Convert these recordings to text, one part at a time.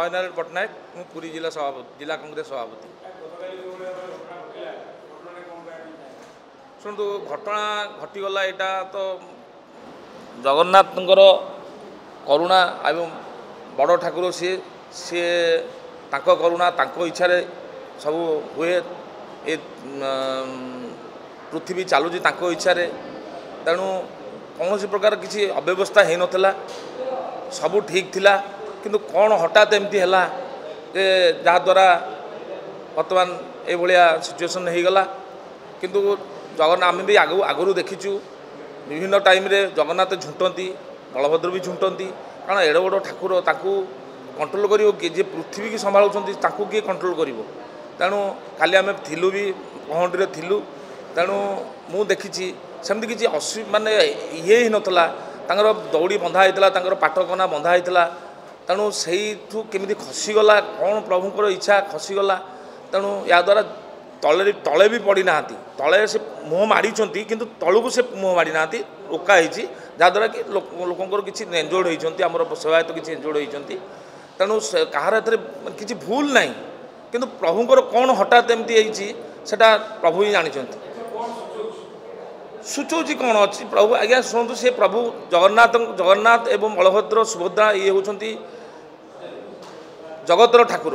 जयनारायण पट्टनायक मु पुरी जिला सभापति जिला कांग्रेस सभापति। शुणु घटना घटीगला यहाँ तो जगन्नाथ करुणा एवं बड़ ठाकुर सी सी करुणा इच्छा सब हुए ए पृथ्वी चलुची इच्छा तेणु कौन प्रकार किसी अव्यवस्था हो नाला सबू ठीक थिला किंतु कौन हठात एमती है जे जहाद्वारा बर्तमान ये सिचुएसन हो गला किंतु जगन्नाथ आम भी आगु देखीचु विभिन्न टाइम रे जगन्नाथ झुंटती बलभद्र भी झुंटती कारण एड़ बड़ ठाकुर ताकू कंट्रोल कर जे पृथ्वी की संभालुं किए कंट्रोल कर तेणु काली आम थिलु भी पहंडी थिलु तेणु मु देखी सेमती किसी माने ये ही नाला दौड़ी बंधा होता पाटकना बंधा होता तेणु से केमी खसीगला कौन प्रभुंर इच्छा खसीगला तेणु या द्वारा तले तले भी पड़ी ना तले से मुँह माड़ी किंतु तलू से मुँह माड़ी ना रोका होती जहाद्वारा कि लोकंर किसी एंजोर्ड होती आम सेवायत किसी एंजोर्ड होती तेणु कहार किसी भूल ना किंतु प्रभुंर कौन हठात एमती सेटा प्रभु ही जानी सूचौची कौन अच्छी प्रभु आज्ञा शुणु से प्रभु जगन्नाथ एवं बलभद्र सुभद्रा ये होती जगतर ठाकुर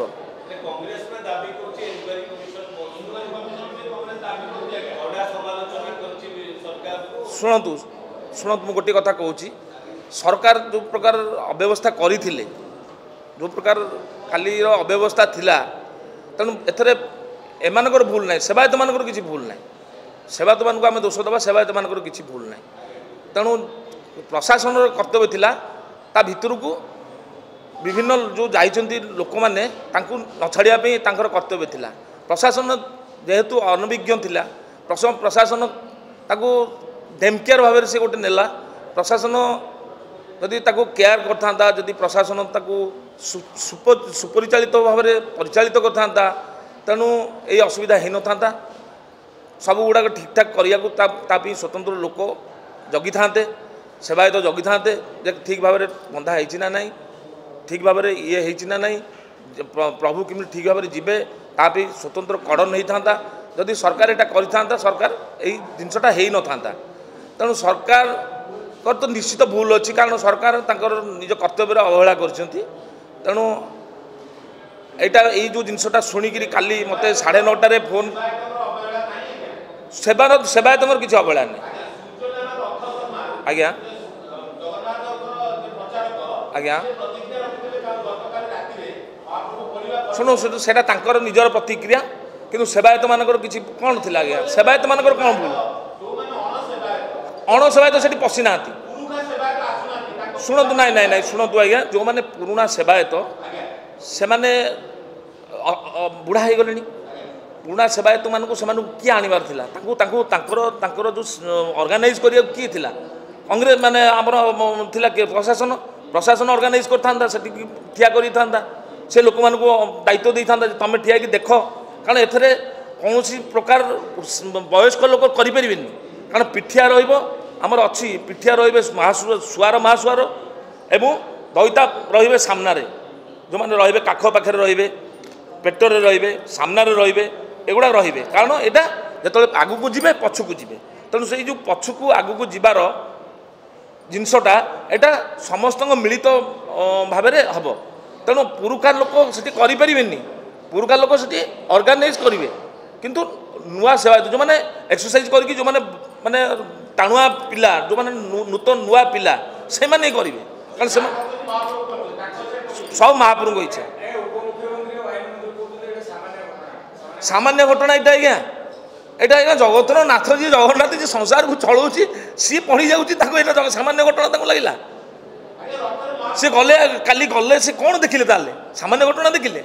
शुणु शुणु मु गोटे कथा कहूँ सरकार जो प्रकार अव्यवस्था करथिले जो प्रकार काली अव्यवस्था थिला तेणु एथरे एमानकर भूल ना सेवायत मानकर किसी भूल ना सेवायत मान आम दोष दबा सेवायत मानकर किसी भूल ना तेणु प्रशासन कर्तव्य थिला ता भितर को विभिन्न जो जाइछंती लोक माने तांकु न छाड़िया कर्तव्य थिला प्रशासन जेहेतु अनभिज्ञ थिला प्रशासन ताकू डेमकेयर भाव से गोटे नेला प्रशासन जदि ताकू केयर करता जदि प्रशासन ताकू सुपरिचालित भाव में परिचालित करता तेणु ये असुविधा हो ना सब गुड़ाक ठीक ठाक करने स्वतंत्र लोक जगी था सेवायत जगी था ठीक भाव में बंधा होना ना ठीक भाव में ये होना ना प्रभु किमी ठीक भाव में जीवे तापी स्वतंत्र कड़न होता जदि सरकार यहाँ कर सरकार यही जिनसा हो ना तेणु सरकार तो निश्चित भूल अच्छी कारण सरकार निज कर्तव्य अवहेला कर तेणु यहाँ यही जो जिनसा शुणिक काली मत 9:30 फोन सेवायत किसी अवहेला नहीं आज्ञा आज्ञा शुणु से निजर प्रतिक्रिया किंतु सेवायत मानकर किसी कौन थी आज्ञा सेवायत मानकर कौन भूल अण सेवायत से पशि ना शुणु ना ना शुणु आज्ञा जो मैंने पुराणा सेवायत से मैंने बुढ़ा हो गले पुराणा सेवायत मानक से किए आनबार जो ऑर्गेनाइज कर किए थिला कांग्रेस माने आमर थिला प्रशासन प्रशासन ऑर्गेनाइज करता से ठिया कर से लोक मान दायित्व दे था तुम ठिया कि देख कारण एथरे कौन प्रकार वयस्क लोक करें कारण पिठिया रमर अच्छी पिठिया रुआर महासुआर एवं दईता रे सामने जो मैंने रे काख पाखे रे पेटरे रे सामने रे एगुड़ा रे कारण यहाँ जो आगू को जी पछक जी तेणु से जो पछक आगू को जीवार जिनसटा यहाँ समस्त मिलित भाव हम तेणु पुरुखा लोक से करें पुरुखा लोक से ऑर्गेनाइज करेंगे किंतु नुआ सेवायत जो मैंने एक्सरसाइज करके जो मैंने माने टाणुआ पिला जो मैंने नूतन नुआ पिला से मैंने करेंगे कारण से सब महाप्रभु को इच्छा सामान्य घटना यहाँ आज्ञा यहाँ आज्ञा जगतर नाथ जी जगन्नाथ जी संसार को चलाऊँ सी पढ़ी जाऊँगी सामान्य घटना लगला सी गले काली गले से कौन देखिले ताले सामान्य घटना देखिले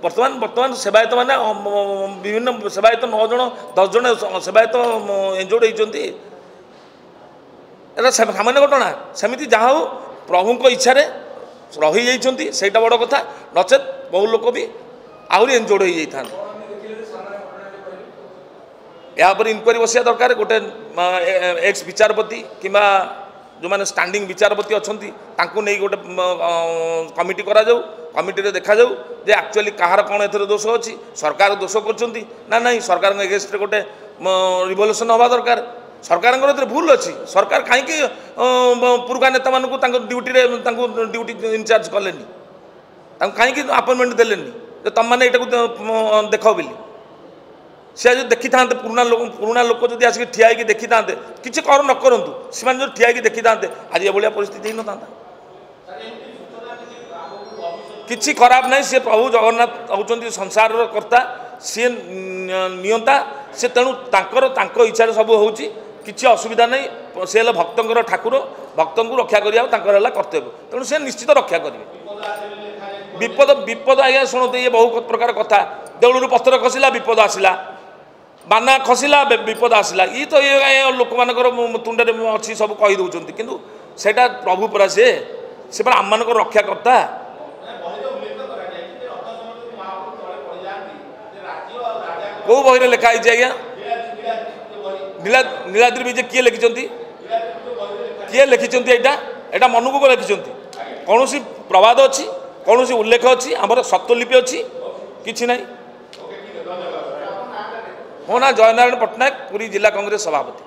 बर्तमान सेवायत मैंने विभिन्न सेवायत 9 जन 10 जन सेवायत एंजोर्ड होती सामान्य घटना सेमती जहाँ हो प्रभु इच्छा रही जाती सहीटा बड़ कथा नचेत बहु लोक भी आहरी एंजोर्ड हो जाता यहाँ इनक्वारी बसिया दरकार गोटे एक्स विचारपति कि जो मैंने स्टैंडिंग विचारपति अच्छा नहीं गोटे कमिटी करा जाऊ कमिटी देखा जाऊ जे एक्चुअली कहार कौन एथर दोष अच्छी सरकार दोष कर ना सरकार एगेन्स्ट गोटे रिवोल्यूशन हवा दरकार सरकार भूल अच्छी सरकार कहीं पुरुखा नेता मानू ड्यूटी ड्यूटी इनचार्ज कले कहीं अपॉइंटमेंट देलेनी तुम मैंने यहाँ देख बोली सी जो देखी था पुराना लोक जब आसिक ठिया देखी था किसी कर न करूँ से जो ठिया देखी था आज ये भाया परिस्थिति ही न था किसी खराब नहीं सी प्रभु जगन्नाथ होती संसार कर्ता सी नियंता से तेणु तांकर इच्छा सब हो किसी असुविधा नहीं सी भक्तर ठाकुर भक्त को रक्षा करवा कर्तव्य तेणु से निश्चित रक्षा करेंगे विपद विपद आज्ञा शुणु ये बहु प्रकार कथा देउलू पत्थर खसला विपद आसला बाना खसला विपद आसला ये तो ये लोक मान तुंडे अच्छी सब कहीदे कि प्रभु परा से आम मान रक्षा करता कौ बही लिखाई आज्ञा नीलाद्री विजय किए लिखिं किए लिखिं यहाँ मनुक को लिखिं कौन सी प्रवाद अच्छी कौन सी उल्लेख अच्छी आमर सत्यलिपि अच्छी किसी ना मो ना जयनारायण पट्टनायक पुरी जिला कांग्रेस सभापति।